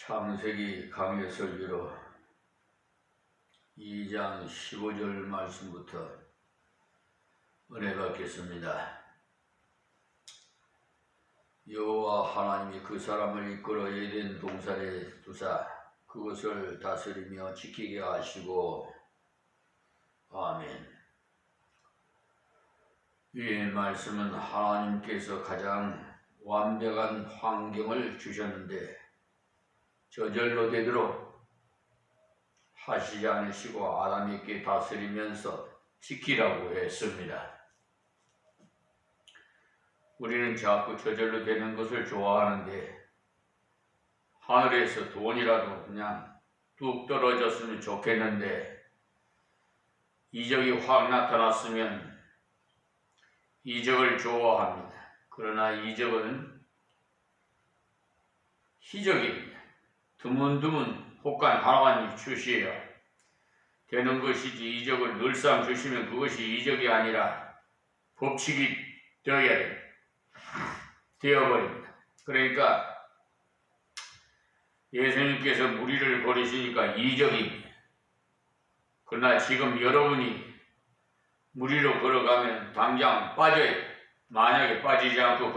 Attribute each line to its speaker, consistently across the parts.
Speaker 1: 창세기 강의 설교로 2장 15절 말씀부터 은혜 받겠습니다. 여호와 하나님이 그 사람을 이끌어 에덴 동산에 두사 그것을 다스리며 지키게 하시고. 아멘. 이 말씀은 하나님께서 가장 완벽한 환경을 주셨는데 저절로 되도록 하시지 않으시고 아담에게 다스리면서 지키라고 했습니다. 우리는 자꾸 저절로 되는 것을 좋아하는데 하늘에서 돈이라도 그냥 뚝 떨어졌으면 좋겠는데 이적이 확 나타났으면 이적을 좋아합니다. 그러나 이적은 희적입니다. 드문드문 혹간 하나님이 주시어야 되는 것이지 이적을 늘상 주시면 그것이 이적이 아니라 법칙이 되어버립니다. 그러니까 예수님께서 무리를 버리시니까 이적입니다. 그러나 지금 여러분이 무리로 걸어가면 당장 빠져요. 만약에 빠지지 않고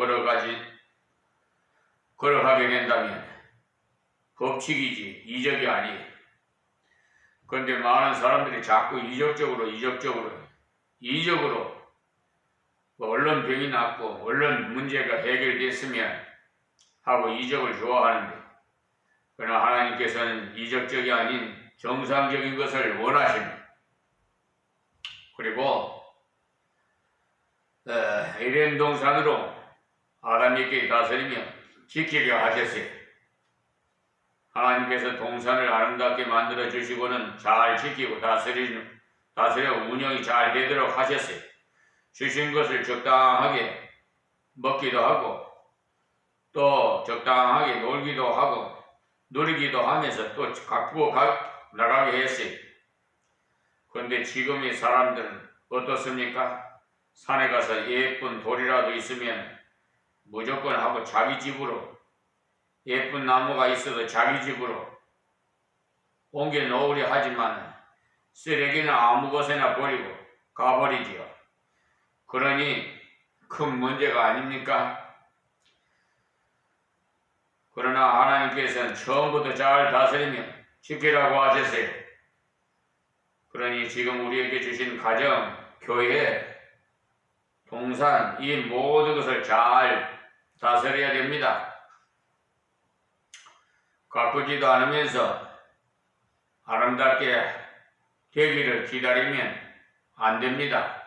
Speaker 1: 걸어가게 된다면 법칙이지 이적이 아니에요. 그런데 많은 사람들이 자꾸 이적적으로 얼른 병이 낫고 얼른 문제가 해결됐으면 하고 이적을 좋아하는데, 그러나 하나님께서는 이적적이 아닌 정상적인 것을 원하십니다. 그리고 에덴 동산으로 아담에게 다스리며 지키려 하셨어요. 하나님께서 동산을 아름답게 만들어 주시고는 잘 지키고 다스려 운영이 잘 되도록 하셨어요. 주신 것을 적당하게 먹기도 하고 또 적당하게 놀기도 하고 누리기도 하면서 또 갖고 나가게 했어요. 그런데 지금의 사람들은 어떻습니까? 산에 가서 예쁜 돌이라도 있으면 무조건 하고 자기 집으로, 예쁜 나무가 있어도 자기 집으로 옮겨 놓으려 하지만 쓰레기는 아무 곳에나 버리고 가버리지요. 그러니 큰 문제가 아닙니까? 그러나 하나님께서는 처음부터 잘 다스리며 지키라고 하셨어요. 그러니 지금 우리에게 주신 가정, 교회, 동산, 이 모든 것을 잘 다스려야 됩니다. 가꾸지도 않으면서 아름답게 되기를 기다리면 안 됩니다.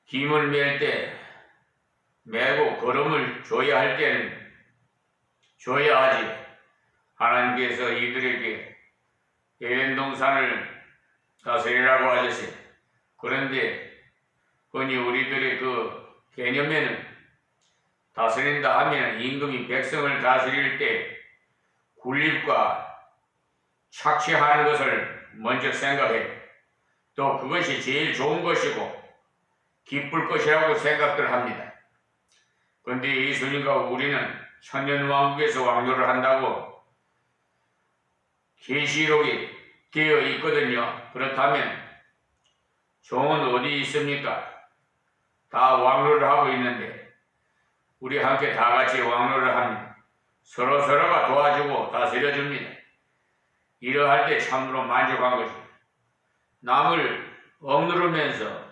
Speaker 1: 힘을 맬 때 매고 걸음을 줘야 할 때는 줘야 하지. 하나님께서 이들에게 에덴 동산을 다스리라고 하셨어요. 그런데 흔히 우리들의 그 개념에는 다스린다 하면 임금이 백성을 다스릴 때 군립과 착취하는 것을 먼저 생각해요. 또 그것이 제일 좋은 것이고 기쁠 것이라고 생각들 합니다. 그런데 예수님과 우리는 천년왕국에서 왕노를 한다고 계시록이 되어 있거든요. 그렇다면 종은 어디 있습니까? 다 왕노를 하고 있는데 우리 함께 다 같이 왕노를 합니다. 서로가 도와주고 다스려줍니다. 이러할 때 참으로 만족한 것입니다. 남을 억누르면서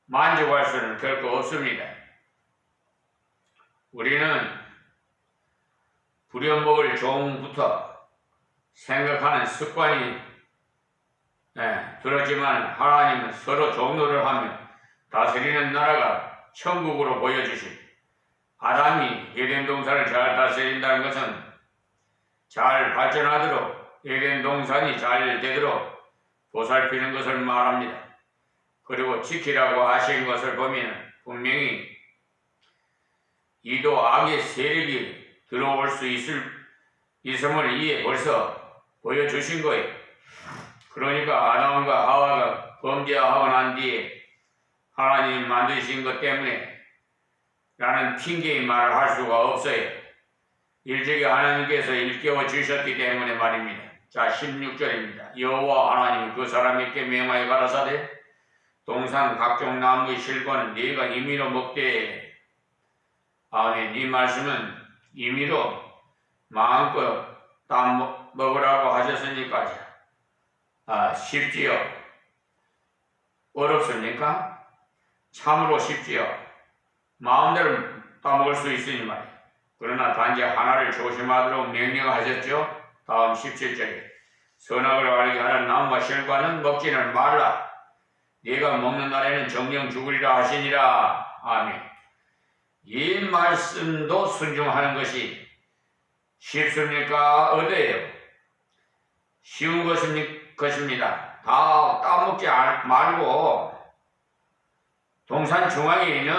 Speaker 1: 만족할 수는 결코 없습니다. 우리는 부려먹을 종부터 생각하는 습관이 들었지만 하나님은 서로 종노를 하며 다스리는 나라가 천국으로 보여주십니다. 아담이 에덴 동산을 잘 다스린다는 것은 잘 발전하도록 에덴 동산이 잘 되도록 보살피는 것을 말합니다. 그리고 지키라고 하신 것을 보면 분명히 이도 악의 세력이 들어올 수 있음을 이에 벌써 보여주신 거예요. 그러니까 아담과 하와가 범죄하고 난 뒤에 하나님이 만드신 것 때문에 라는 핑계의 말을 할 수가 없어요. 일찍이 하나님께서 일깨워 주셨기 때문에 말입니다. 자, 16절입니다. 여호와 하나님이 그 사람에게 명하여 가라사대 동산 각종 나무의 실과는 네가 임의로 먹되. 아멘. 이 말씀은 임의로 마음껏 다 먹으라고 하셨으니까 쉽지요? 어렵습니까? 참으로 쉽지요? 마음대로 다 먹을 수 있으니 말이에요. 그러나 단지 하나를 조심하도록 명령하셨죠. 다음 17절에 선악을 알게 하는 나무와 실과는 먹지는 말라. 네가 먹는 날에는 정령 죽으리라 하시니라. 아멘. 이 말씀도 순종하는 것이 쉽습니까? 어때요? 쉬운 것입니다. 다 따먹지 말고 동산 중앙에 있는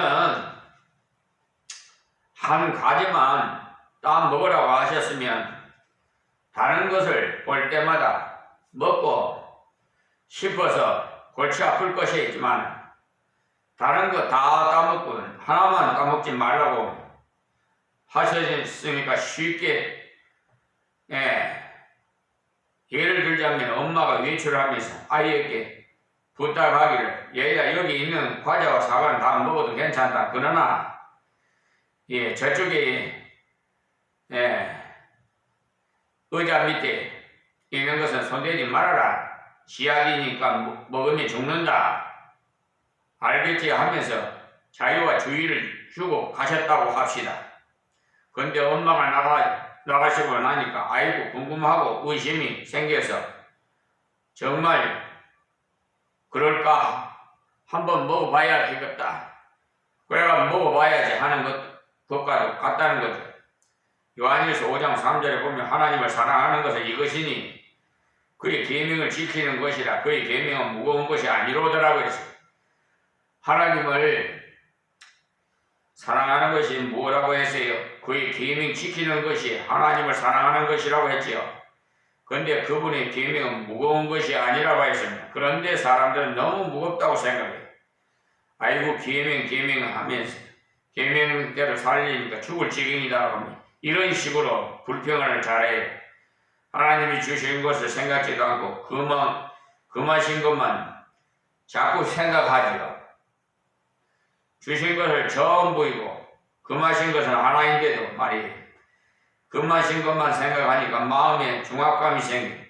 Speaker 1: 한 가지만 따 먹으라고 하셨으면 다른 것을 볼 때마다 먹고 싶어서 골치 아플 것이 있지만 다른 거 다 따먹고 하나만 따먹지 말라고 하셨으니까 쉽게. 예를 들자면 엄마가 외출하면서 아이에게 부탁하기를 얘야 여기 있는 과자와 사과는 다 먹어도 괜찮다. 그러나 저쪽에 의자 밑에 있는 것은 손대지 말아라. 지약이니까 먹으면 죽는다. 알겠지 하면서 자유와 주의를 주고 가셨다고 합시다. 근데 엄마가 나가시고 나니까 아이고 궁금하고 의심이 생겨서 정말 그럴까 한번 먹어봐야 되겠다. 그래가 먹어봐야지 하는 것과도 같다는 거죠. 요한일서 5장 3절에 보면 하나님을 사랑하는 것은 이것이니 그의 계명을 지키는 것이라. 그의 계명은 무거운 것이 아니로더라고 했어요. 하나님을 사랑하는 것이 뭐라고 했어요? 그의 계명 지키는 것이 하나님을 사랑하는 것이라고 했지요. 그런데 그분의 계명은 무거운 것이 아니라고 했습니다. 그런데 사람들은 너무 무겁다고 생각해요. 아이고 계명 하면서 계명대로 살리니까 죽을 지경이다 하면 이런 식으로 불평을 잘해요. 하나님이 주신 것을 생각지도 않고 금하신 것만 자꾸 생각하지요. 주신 것을 전부 이고 금하신 것은 하나인데도 말이에요. 금하신 것만 생각하니까 마음에 중압감이 생겨.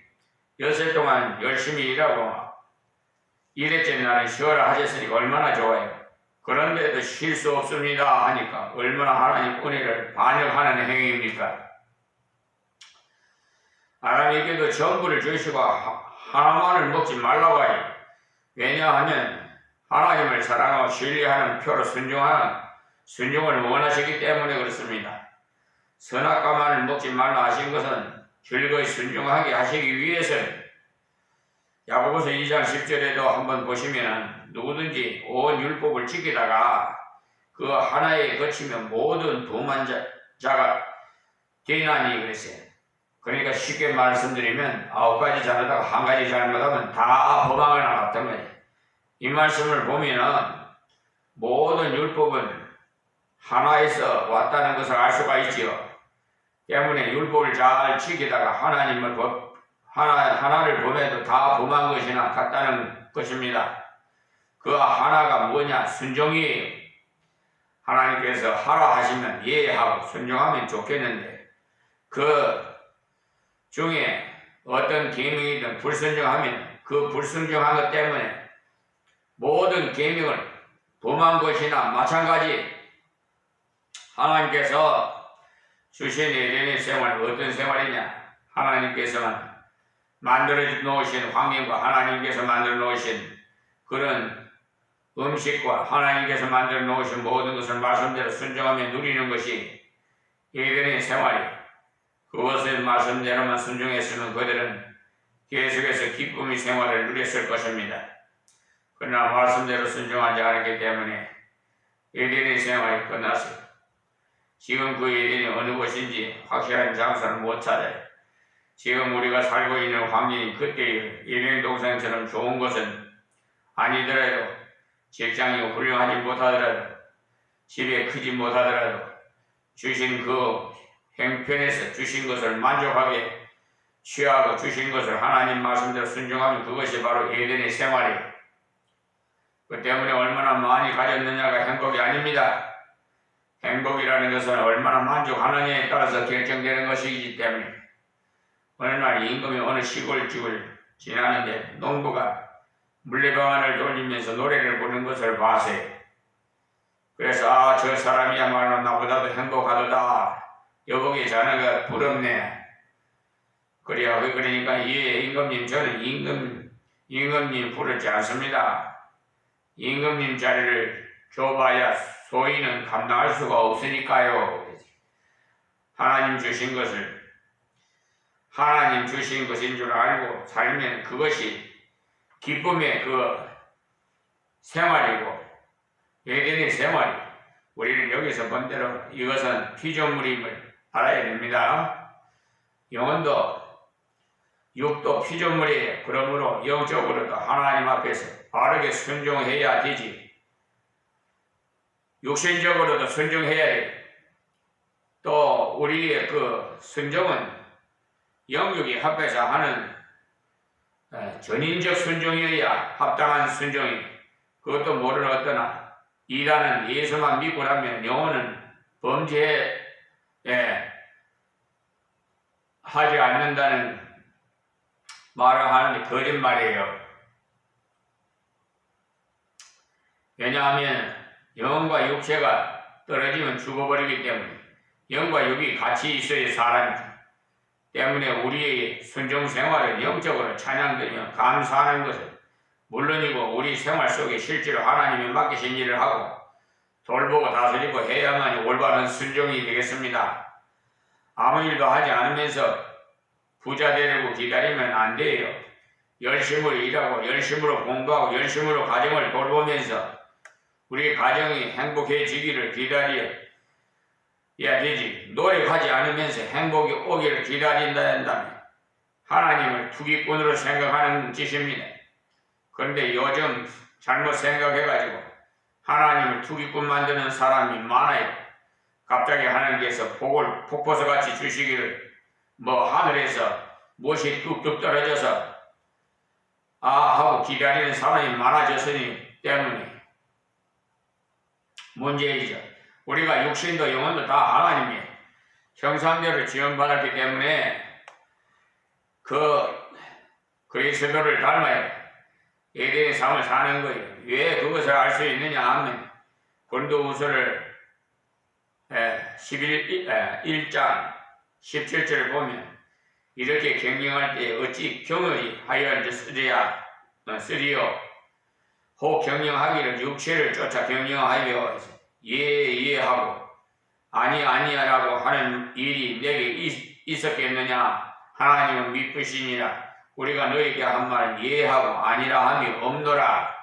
Speaker 1: 여섯 동안 열심히 일하고 일했지 나는 쉬어라 하셨으니까 얼마나 좋아요. 그런데도 쉴 수 없습니다 하니까 얼마나 하나님 은혜를 반역하는 행위입니까? 아람에게도 전부를 주시고 하나만을 먹지 말라고 해요. 왜냐하면 하나님을 사랑하고 신뢰하는 표로 순종을 원하시기 때문에 그렇습니다. 선악과만을 먹지 말라 하신 것은 즐거이 순종하게 하시기 위해서는 야고보서 2장 10절에도 한번 보시면 누구든지 온 율법을 지키다가 그 하나에 거치면 모든 도만 자가 되나니 그랬어요. 그러니까 쉽게 말씀드리면 9가지 잘하다가 한 가지 잘못하면 다 법망을 나갔던 거예요. 이 말씀을 보면은 모든 율법은 하나에서 왔다는 것을 알 수가 있지요. 때문에 율법을 잘 지키다가 하나를 보면도 다 범한 것이나 같다는 것입니다. 그 하나가 뭐냐? 순종이에요. 하나님께서 하라 하시면 예하고 순종하면 좋겠는데 그 중에 어떤 계명이든 불순종하면 그 불순종한 것 때문에 모든 계명을 범한 것이나 마찬가지. 하나님께서 주신 에덴의 생활은 어떤 생활이냐? 하나님께서는 만들어 놓으신 환경과 하나님께서 만들어 놓으신 그런 음식과 하나님께서 만들어 놓으신 모든 것을 말씀대로 순종하며 누리는 것이 에덴의 생활이에요. 그것을 말씀대로만 순종했으면 그들은 계속해서 기쁨의 생활을 누렸을 것입니다. 그러나 말씀대로 순종하지 않았기 때문에 에덴의 생활이 끝났어요. 지금 그 에덴이 어느 곳인지 확실한 장소를 못 찾아요. 지금 우리가 살고 있는 환경이 그때의 에덴 동산처럼 좋은 것은 아니더라도 직장이 훌륭하지 못하더라도 집에 크지 못하더라도 주신 그 행편에서 주신 것을 만족하게 취하고 주신 것을 하나님 말씀대로 순종하면 그것이 바로 에덴의 생활이에요. 그 때문에 얼마나 많이 가졌느냐가 행복이 아닙니다. 행복이라는 것은 얼마나 만족하느냐에 따라서 결정되는 것이기 때문에 어느 날 임금이 어느 시골집을 지나는데 농부가 물레방아를 돌리면서 노래를 부르는 것을 봤어요. 그래서 저 사람이야말로 나보다도 행복하도다. 여보게 자네가 부럽네. 그러니까 예 임금님 저는 임금님 부르지 않습니다. 임금님 자리를 줘봐야 소인은 감당할 수가 없으니까요. 하나님 주신 것인 줄 알고 살면 그것이 기쁨의 그 생활이고 에덴의 생활이 우리는 여기서 본 대로 이것은 피조물임을 알아야 됩니다. 영혼도 육도 피조물이에요. 그러므로 영적으로도 하나님 앞에서 바르게 순종해야 되지. 육신적으로도 순종해야 돼. 또 우리의 그 순종은 영육이 합해서 하는 전인적 순종이어야 합당한 순종이. 그것도 모르는 어떠나 이라는 예수만 믿고 나면 영혼은 범죄 하지 않는다는 말을 하는데 거짓말이에요. 왜냐하면 영과 육체가 떨어지면 죽어버리기 때문에 영과 육이 같이 있어야 사람이죠. 때문에 우리의 순종 생활을 영적으로 찬양드리며 감사하는 것은 물론이고 우리 생활 속에 실제로 하나님이 맡기신 일을 하고 돌보고 다스리고 해야만 올바른 순종이 되겠습니다. 아무 일도 하지 않으면서 부자 되려고 기다리면 안 돼요. 열심으로 일하고 열심으로 공부하고 열심으로 가정을 돌보면서 우리 가정이 행복해지기를 기다려야 되지. 노력하지 않으면서 행복이 오기를 기다린다면 하나님을 투기꾼으로 생각하는 짓입니다. 그런데 요즘 잘못 생각해가지고 하나님을 투기꾼 만드는 사람이 많아요. 갑자기 하나님께서 복을 폭포수같이 주시기를 하늘에서 무엇이 뚝뚝 떨어져서 하고 기다리는 사람이 많아졌으니 때문에 문제이죠. 우리가 육신도 영혼도 다 하나님의 형상대로 지원받았기 때문에 그리스도를 닮아야 에덴의 삶을 사는 거예요. 왜 그것을 알 수 있느냐 하면 고린도후서를 1장 17절을 보면 이렇게 경영할 때 어찌 경을이 하여 쓰리요 혹 경영하기를 육체를 쫓아 경영하여 예하고 아니야라고 하는 일이 내게 있었겠느냐. 하나님은 미쁘시니라. 우리가 너에게 한 말은 예하고 아니라 함이 없노라.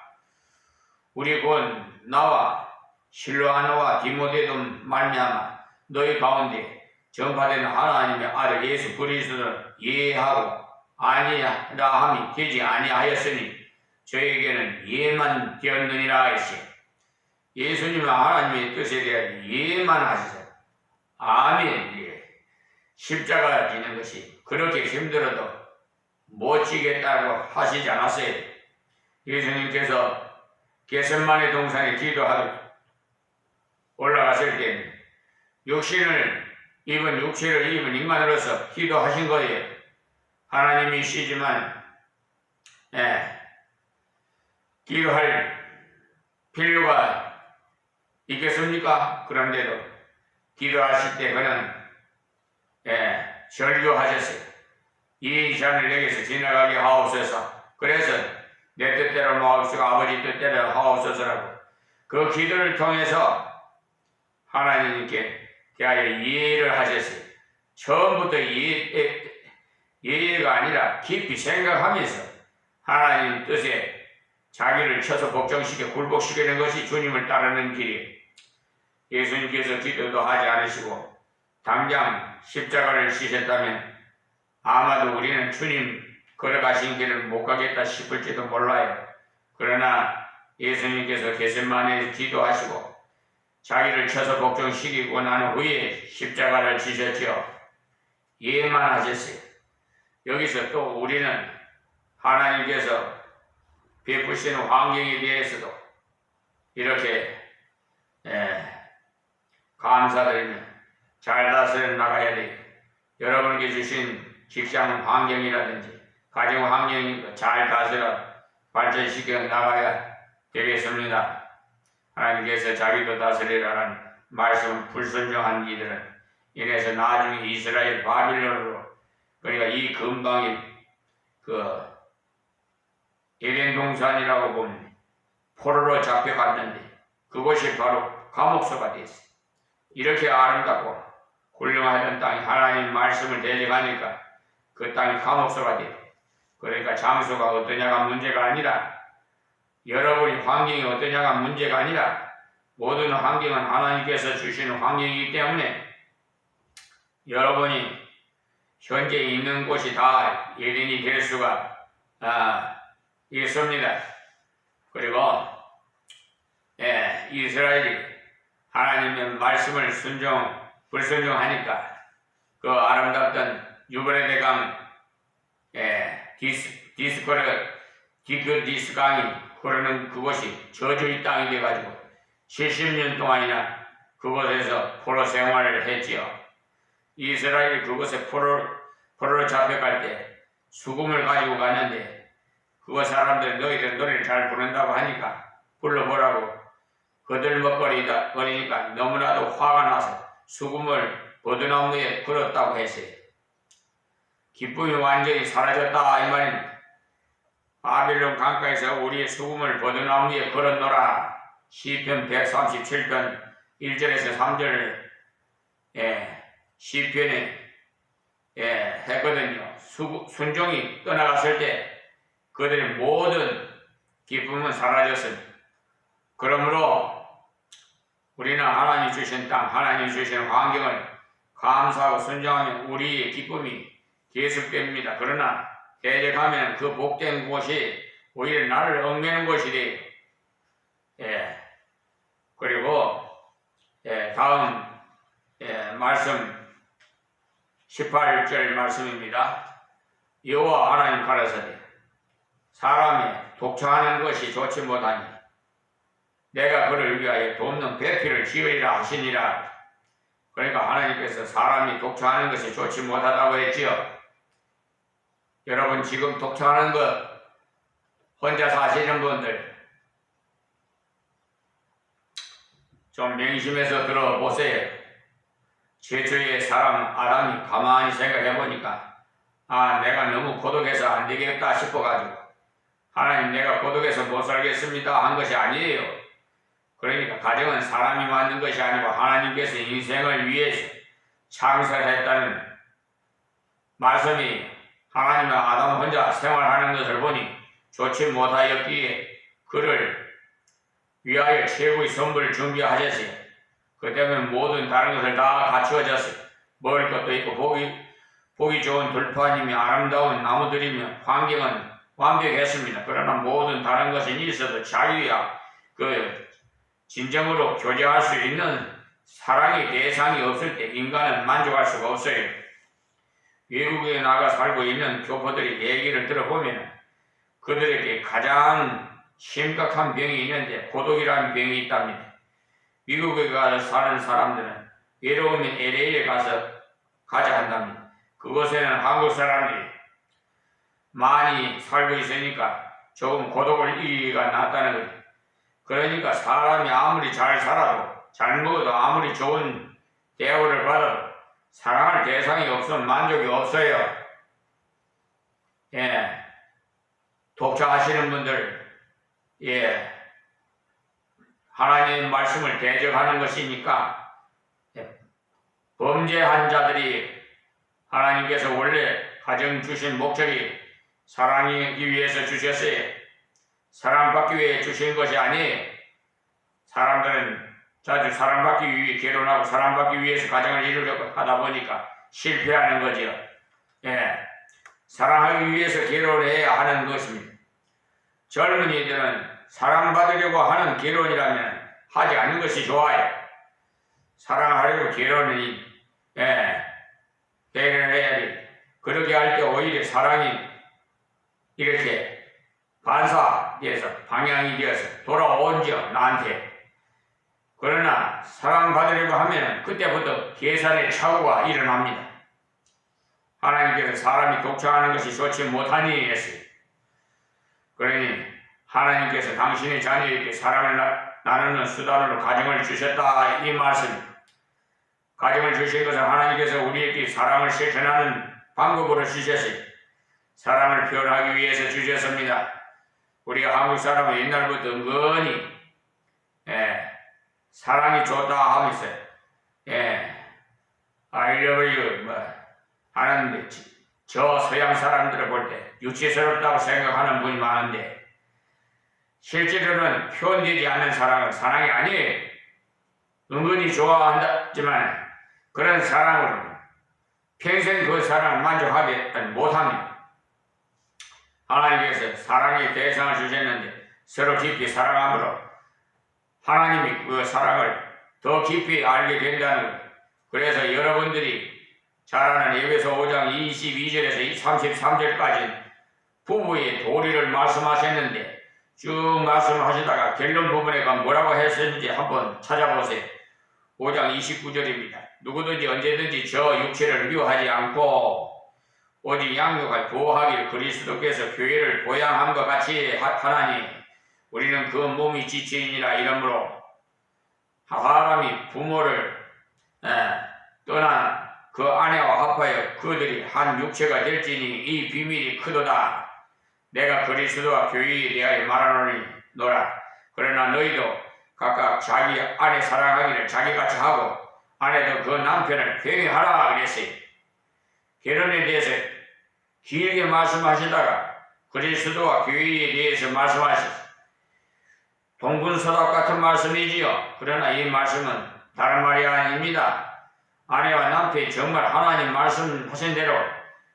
Speaker 1: 우리 곧 나와 실로아노와 디모데도 말미암아 너희 가운데 전파되는 하나님의 아들 예수 그리스도를 예하고 아니라 함이 되지 아니하였으니 저에게는 예만 되었느니라 하시오. 예수님은 하나님의 뜻에 대한 예만 하시세요. 아멘. 십자가 지는 것이 그렇게 힘들어도 못 지겠다고 하시지 않았어요. 예수님께서 겟세마네 동산에 기도하러 올라갔을 때 육체를 입은 인간으로서 기도하신 거예요. 하나님이시지만 기도할 필요가 있겠습니까? 그런데도 기도하실 때 그는 절규하셨어요. 이 잔을 내게서 지나가게 하옵소서. 그래서 내 뜻대로 마옵시고 아버지 뜻대로 하옵소서라고 그 기도를 통해서 하나님께 대하여 이해를 하셨어요. 처음부터 이해가 아니라 깊이 생각하면서 하나님 뜻에 자기를 쳐서 복종시켜 굴복시키는 것이 주님을 따르는 길이에요. 예수님께서 기도도 하지 않으시고 당장 십자가를 지셨다면 아마도 우리는 주님 걸어가신 길을 못 가겠다 싶을지도 몰라요. 그러나 예수님께서 겟세마네에서 기도하시고 자기를 쳐서 복종시키고 난 후에 십자가를 지셨지요. 이해만 하셨어요. 여기서 또 우리는 하나님께서 베푸시는 환경에 대해서도 이렇게 감사드리며 잘 다스려 나가야 돼요. 여러분께 주신 직장 환경이라든지 가정 환경이 잘 다스려 발전시켜 나가야 되겠습니다. 하나님께서 자기도 다스리라는 말씀 불순종한 이들은 이래서 나중에 이스라엘 바빌론으로, 그러니까 이 근방이 에덴 동산이라고 보면 포로로 잡혀갔는데 그곳이 바로 감옥소가 됐어요. 이렇게 아름답고 훌륭하던 땅이 하나님 말씀을 대적하니까 그 땅이 감옥소가 돼요. 그러니까 장소가 어떠냐가 문제가 아니라, 여러분이 환경이 어떠냐가 문제가 아니라, 모든 환경은 하나님께서 주시는 환경이기 때문에 여러분이 현재 있는 곳이 다 에덴이 될 수가 있습니다. 그리고 이스라엘이 하나님의 말씀을 불순종하니까 그 아름답던 유브라데 강 디스커스 강이 흐르는 그곳이 저주의 땅이 돼가지고 70년 동안이나 그곳에서 포로 생활을 했지요. 이스라엘이 그곳에 포로로 잡혀갈 때 수금을 가지고 갔는데 그곳 사람들 너희들 노래를 잘 부른다고 하니까 불러보라고 거들먹거리니까 너무나도 화가 나서 수금을 버드나무에 걸었다고 했어요. 기쁨이 완전히 사라졌다 이 말입니다. 바빌론 강가에서 우리의 수금을 버드나무에 걸었노라. 시편 137편 1절에서 3절 시편에 했거든요. 순종이 떠나갔을 때 그들의 모든 기쁨은 사라졌습니다. 그러므로 우리는 하나님 주신 땅, 하나님 주신 환경을 감사하고 순종하면 우리의 기쁨이 계속됩니다. 그러나 대적하면 그 복된 곳이 오히려 나를 얽매는 것이 돼요. 그리고 다음 말씀 18절 말씀입니다. 여호와 하나님 가라사대 사람이 독처하는 것이 좋지 못하니 내가 그를 위하여 돕는 배필을 지으리라 하시니라. 그러니까 하나님께서 사람이 독처하는 것이 좋지 못하다고 했지요. 여러분 지금 독처하는 것 혼자 사시는 분들 좀 명심해서 들어보세요. 최초의 사람 아담이 가만히 생각해 보니까 내가 너무 고독해서 안 되겠다 싶어가지고 하나님 내가 고독해서 못 살겠습니다 한 것이 아니에요. 그러니까 가정은 사람이 만든 것이 아니고 하나님께서 인생을 위해서 창설했다는 말씀이 하나님은 아담 혼자 생활하는 것을 보니 좋지 못하였기에 그를 위하여 최고의 선물을 준비하셨어요. 그 때문에 모든 다른 것을 다 갖추어졌어요. 먹을 것도 있고 보기 좋은 들판이며 아름다운 나무들이며 환경은 완벽했습니다. 그러나 모든 다른 것이 있어도 자유야 진정으로 교제할 수 있는 사랑의 대상이 없을 때 인간은 만족할 수가 없어요. 외국에 나가 살고 있는 교포들의 얘기를 들어보면 그들에게 가장 심각한 병이 있는데 고독이라는 병이 있답니다. 미국에 가서 사는 사람들은 외로우면 LA에 가자 한답니다. 그곳에는 한국 사람들이 많이 살고 있으니까 조금 고독을 이기기가 낫다는 거죠. 그러니까 사람이 아무리 잘 살아도 잘 먹어도 아무리 좋은 대우를 받아도 사랑할 대상이 없으면 만족이 없어요. 독자하시는 분들 하나님의 말씀을 대적하는 것이니까 범죄한 자들이 하나님께서 원래 가정 주신 목적이 사랑하기 위해서 주셨어요. 사랑받기 위해 주신 것이 아니에요. 사람들은 자주 사랑받기 위해 결혼하고 사랑받기 위해서 가정을 이루려고 하다 보니까 실패하는 거죠. 사랑하기 위해서 결혼해야 하는 것입니다. 젊은이들은 사랑받으려고 하는 결혼이라면 하지 않는 것이 좋아요. 사랑하려고 결혼을 해야지. 그렇게 할 때 오히려 사랑이 이렇게 반사돼서 방향이 되어서 돌아온죠, 나한테. 그러나 사랑받으려고 하면 그때부터 계산의 착오가 일어납니다. 하나님께서 사람이 독처하는 것이 좋지 못하니 했어요. 그러니 하나님께서 당신의 자녀에게 사랑을 나누는 수단으로 가정을 주셨다, 이 말씀. 가정을 주신 것은 하나님께서 우리에게 사랑을 실천하는 방법으로 주셨어요. 사랑을 표현하기 위해서 주셨습니다. 우리가 한국 사람은 옛날부터 은근히 사랑이 좋다 하면서 I love you 하는데, 저 서양 사람들을 볼 때 유치스럽다고 생각하는 분이 많은데, 실제로는 표현되지 않는 사랑은 사랑이 아니에요. 은근히 좋아한다지만 그런 사랑으로 평생 그 사랑을 만족하지 못합니다. 하나님께서 사랑의 대상을 주셨는데 서로 깊이 사랑함으로 하나님이 그 사랑을 더 깊이 알게 된다는 거예요. 그래서 여러분들이 잘 아는 에베소 5장 22절에서 33절까지 부부의 도리를 말씀하셨는데, 쭉 말씀하시다가 결론 부분에 뭐라고 했었는지 한번 찾아보세요. 5장 29절입니다. 누구든지 언제든지 저 육체를 미워하지 않고 오직 양육할 보호하기를 그리스도께서 교회를 보양함과 같이 하나니, 우리는 그 몸이 지체이니라. 이러므로 사람이 부모를 떠난 그 아내와 합하여 그들이 한 육체가 될지니 이 비밀이 크도다. 내가 그리스도와 교회에 대하여 말하노라. 그러나 너희도 각각 자기 아내 사랑하기를 자기같이 하고 아내도 그 남편을 배회하라 그랬어요. 결혼에 대해서 길게 말씀하시다가 그리스도와 교회에 대해서 말씀하셨어요. 동분서답 같은 말씀이지요. 그러나 이 말씀은 다른 말이 아닙니다. 아내와 남편이 정말 하나님 말씀하신 대로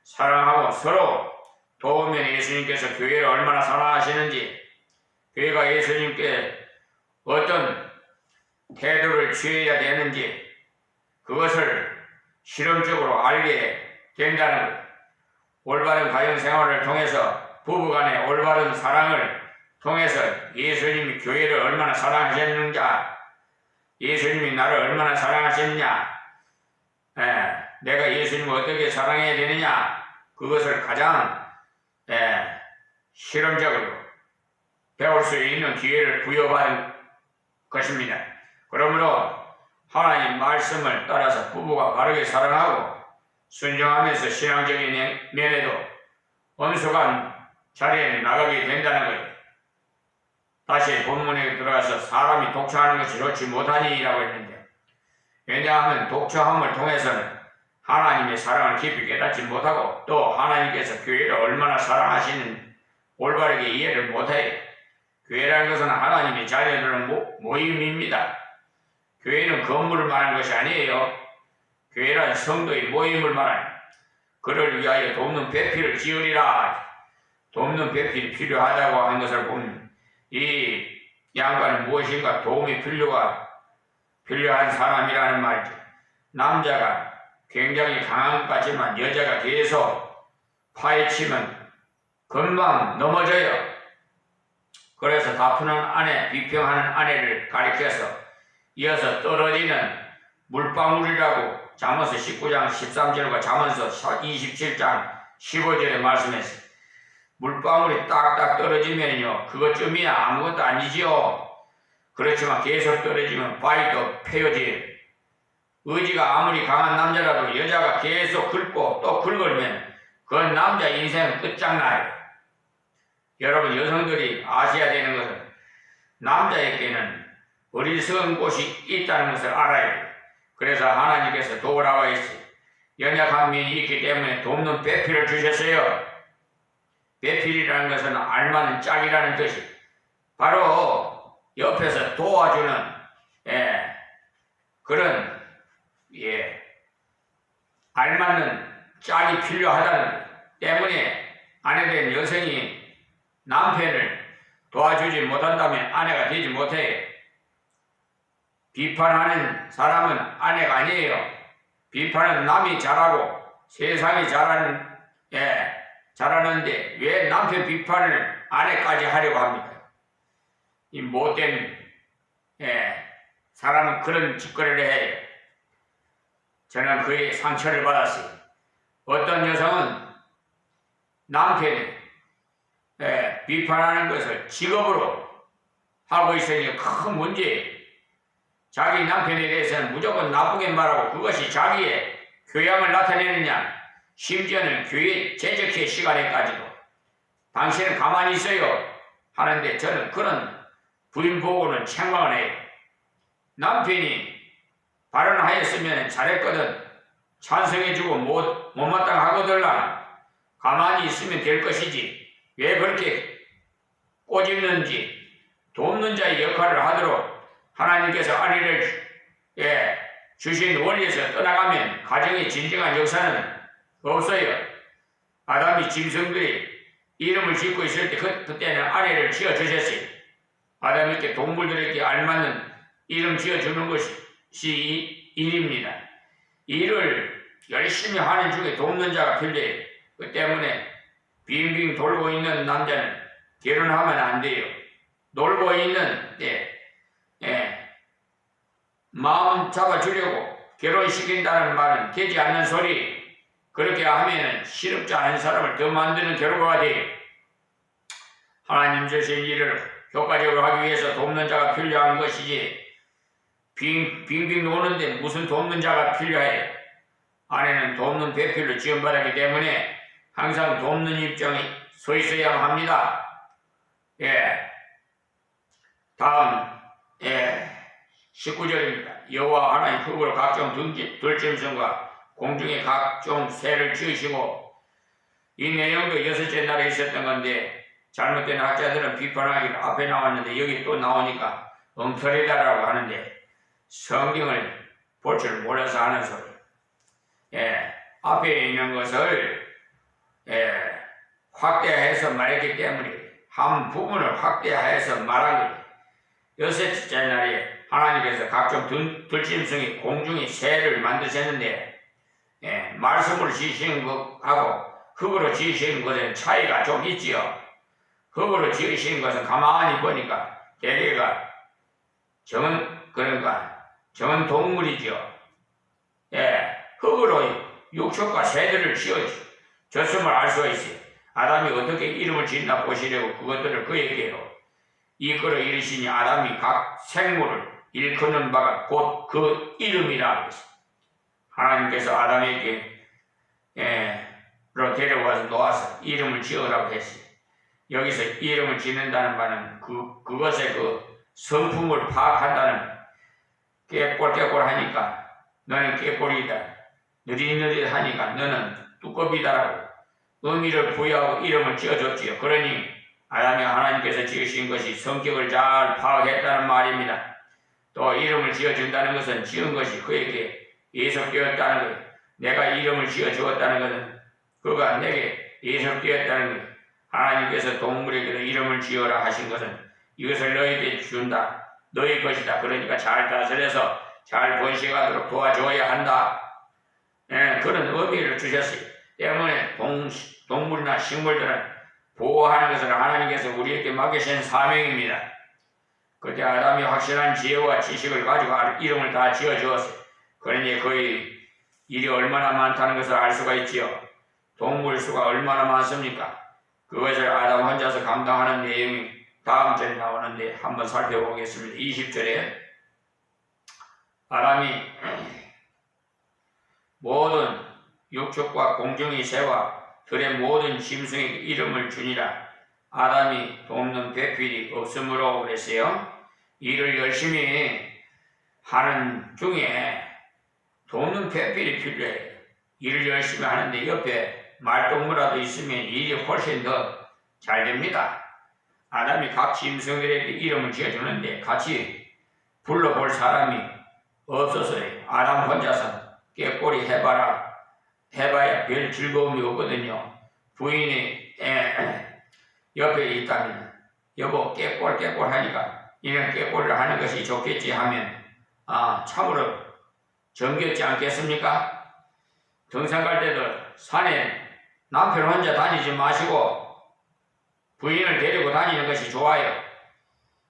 Speaker 1: 사랑하고 서로 도우면 예수님께서 교회를 얼마나 사랑하시는지, 교회가 예수님께 어떤 태도를 취해야 되는지 그것을 실험적으로 알게 된다는 것. 올바른 가정생활을 통해서 부부간의 올바른 사랑을 통해서 예수님이 교회를 얼마나 사랑하셨는지, 예수님이 나를 얼마나 사랑하셨느냐, 내가 예수님을 어떻게 사랑해야 되느냐, 그것을 가장 실험적으로 배울 수 있는 기회를 부여받은 것입니다. 그러므로 하나님 말씀을 따라서 부부가 바르게 사랑하고 순종하면서 신앙적인 면에도 엄숙한 자리에 나가게 된다는 거예요. 다시 본문에 들어가서 사람이 독처하는 것이 좋지 못하니 라고 했는데, 왜냐하면 독처함을 통해서는 하나님의 사랑을 깊이 깨닫지 못하고 또 하나님께서 교회를 얼마나 사랑하시는 올바르게 이해를 못해요. 교회라는 것은 하나님의 자녀들의 모임입니다. 교회는 건물을 말하는 것이 아니에요. 교회란 성도의 모임을 말하는, 그를 위하여 돕는 배필을 지으리라. 돕는 배필이 필요하다고 한 것을 보면 이 양반은 무엇인가 도움이 필요한 사람이라는 말이죠. 남자가 굉장히 강한 것 같지만 여자가 계속 파헤치면 금방 넘어져요. 그래서 다투는 아내, 비평하는 아내를 가리켜서 이어서 떨어지는 물방울이라고 잠언서 19장 13절과 잠언서 27장 15절에 말씀했어요. 물방울이 딱딱 떨어지면요, 그것쯤이야 아무것도 아니지요. 그렇지만 계속 떨어지면 바위도 패여져요. 의지가 아무리 강한 남자라도 여자가 계속 긁고 또 긁으면 그건 남자 인생은 끝장나요. 여러분, 여성들이 아셔야 되는 것은 남자에게는 어리석은 곳이 있다는 것을 알아야 돼요. 그래서 하나님께서 도우라고 했어요. 연약한 면이 있기 때문에 돕는 배필을 주셨어요. 배필이라는 것은 알맞은 짝이라는 뜻이, 바로 옆에서 도와주는 그런 알맞는 짝이 필요하다는 것 때문에 아내된 여성이 남편을 도와주지 못한다면 아내가 되지 못해요. 비판하는 사람은 아내가 아니에요. 비판은 남이 잘하고 세상이 잘하는데 왜 남편 비판을 아내까지 하려고 합니까? 이 못된 사람은 그런 짓거리를 해요. 저는 그의 상처를 받았어요. 어떤 여성은 남편이 비판하는 것을 직업으로 하고 있으니 큰 문제예요. 자기 남편에 대해서는 무조건 나쁘게 말하고 그것이 자기의 교양을 나타내느냐, 심지어는 교회 재적회 시간에까지도 당신은 가만히 있어요 하는데 저는 그런 부인 보고는 책망을 해요. 남편이 발언하였으면 잘했거든, 찬성해주고 못마땅하거들라 가만히 있으면 될 것이지 왜 그렇게 꼬집는지, 돕는 자의 역할을 하도록 하나님께서 아내를 주신 원리에서 떠나가면 가정의 진정한 역사는 없어요. 아담이 짐승들이 이름을 짓고 있을 때 그때는 아내를 지어주셨어요. 아담에게 동물들에게 알맞는 이름 지어주는 것이 일입니다. 일을 열심히 하는 중에 돕는 자가 필요해요. 그 때문에 빙빙 돌고 있는 남자는 결혼하면 안 돼요. 놀고 있는 마음 잡아주려고 결혼시킨다는 말은 되지 않는 소리. 그렇게 하면은 실업지 않은 사람을 더 만드는 결과가 돼요. 하나님 주신 일을 효과적으로 하기 위해서 돕는 자가 필요한 것이지 빙빙 노는데 무슨 돕는 자가 필요해. 아내는 돕는 배필로 지원받았기 때문에 항상 돕는 입장에 서 있어야 합니다. 다음 19절입니다. 여호와 하나님 흙으로 각종 들짐승과 공중의 각종 새를 지으시고, 이 내용도 6째 날에 있었던 건데 잘못된 학자들은 비판하기를 앞에 나왔는데 여기 또 나오니까 엉터리다라고 하는데 성경을 볼 줄 몰라서 하는 소리. 앞에 있는 것을 확대해서 말했기 때문에 한 부분을 확대해서 말한 거예요. 6째 날에 하나님께서 각종 들짐승이 공중의 새를 만드셨는데 말씀으로 지으신 것하고 흙으로 지으신 것은 차이가 좀 있지요. 흙으로 지으신 것은 가만히 보니까 대개가 정은 동물이죠. 흙으로 육축과 새들을 지어줬음을 알 수가 있어요. 아담이 어떻게 이름을 짓나 보시려고 그것들을 그에게로 이끌어 이르시니 아담이 각 생물을 일컫는 바가 곧 그 이름이라 하겠습니다. 하나님께서 아담에게 데려와서 놓아서 이름을 지으라고 했어요. 여기서 이름을 짓는다는 바는 그것의 그 성품을 파악한다는, 깨꼴하니까 너는 깨꼴이다, 느릿느릿하니까 너는 두꺼비다라고 의미를 부여하고 이름을 지어줬지요. 그러니 아담이 하나님께서 지으신 것이 성격을 잘 파악했다는 말입니다. 또 이름을 지어준다는 것은 지은 것이 그에게 예속되었다는 거예요. 내가 이름을 지어주었다는 것은 그가 내게 예속되었다는 거예요. 하나님께서 동물에게도 이름을 지어라 하신 것은 이것을 너희에게 준다, 너희 것이다. 그러니까 잘 다스려서 잘 번식하도록 도와줘야 한다. 그런 의미를 주셨어요. 때문에 동물이나 식물들은 보호하는 것은 하나님께서 우리에게 맡기신 사명입니다. 그때 아담이 확실한 지혜와 지식을 가지고 이름을 다 지어주었어요. 그러니 그의 일이 얼마나 많다는 것을 알 수가 있지요. 동물 수가 얼마나 많습니까? 그것을 아담 혼자서 감당하는 내용이 다음 절에 나오는데 한번 살펴보겠습니다. 20절에 아담이 모든 육축과 공중의 새와 들의 모든 짐승에게 이름을 주니라. 아담이 돕는 배필이 없으므로 그랬어요. 일을 열심히 하는 중에 돕는 배필이 필요해요. 일을 열심히 하는데 옆에 말동무라도 있으면 일이 훨씬 더 잘 됩니다. 아담이 각 짐승들에게 이름을 지어주는데 같이 불러볼 사람이 없었어요. 아담 혼자서 깨꼬리 해봐야 별 즐거움이 없거든요. 부인이 옆에 있다면 여보 깨꼴 하니까 이런 깨꼴을 하는 것이 좋겠지 하면 참으로 정겹지 않겠습니까? 등산 갈 때도 산에 남편 혼자 다니지 마시고 부인을 데리고 다니는 것이 좋아요.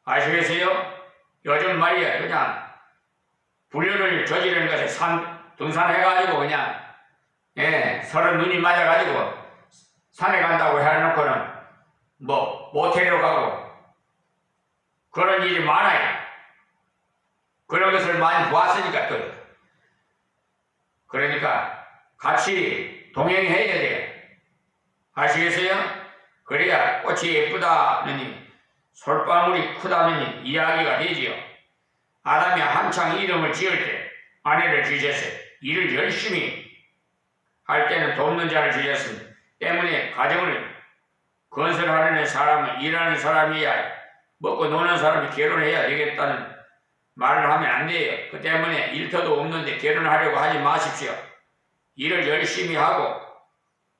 Speaker 1: 아시겠어요? 요즘 말이야 그냥 불륜을 저지르는 것에 등산해가지고 그냥 서로 눈이 맞아가지고 산에 간다고 해놓고는 뭐 모텔로 가고 그런 일이 많아요. 그런 것을 많이 보았으니까 또 그러니까 같이 동행해야 돼요. 아시겠어요? 그래야 꽃이 예쁘다느니 솔방울이 크다느니 이야기가 되지요. 아담이 한창 이름을 지을 때 아내를 지으셨어요. 일을 열심히 할 때는 돕는 자를 지으셨습니다. 때문에 가정을 건설하려는 사람은 일하는 사람이야 먹고 노는 사람이 결혼해야 되겠다는 말을 하면 안 돼요. 그 때문에 일터도 없는데 결혼하려고 하지 마십시오. 일을 열심히 하고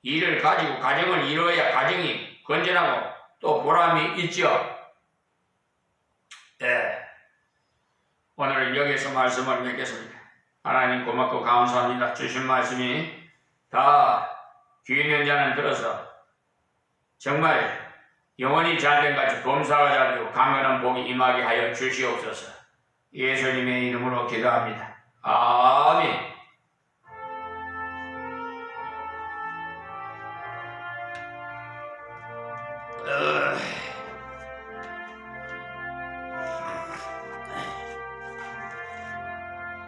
Speaker 1: 일을 가지고 가정을 이루어야 가정이 건전하고 또 보람이 있죠. 오늘은 여기서 말씀을 맺겠습니다. 하나님 고맙고 감사합니다. 주신 말씀이 다 귀 있는 자는 들어서 정말 영원히 잘된 같이 범사가 잘되고 강건한 복이 임하게 하여 주시옵소서. 예수님의 이름으로 기도합니다. 아멘.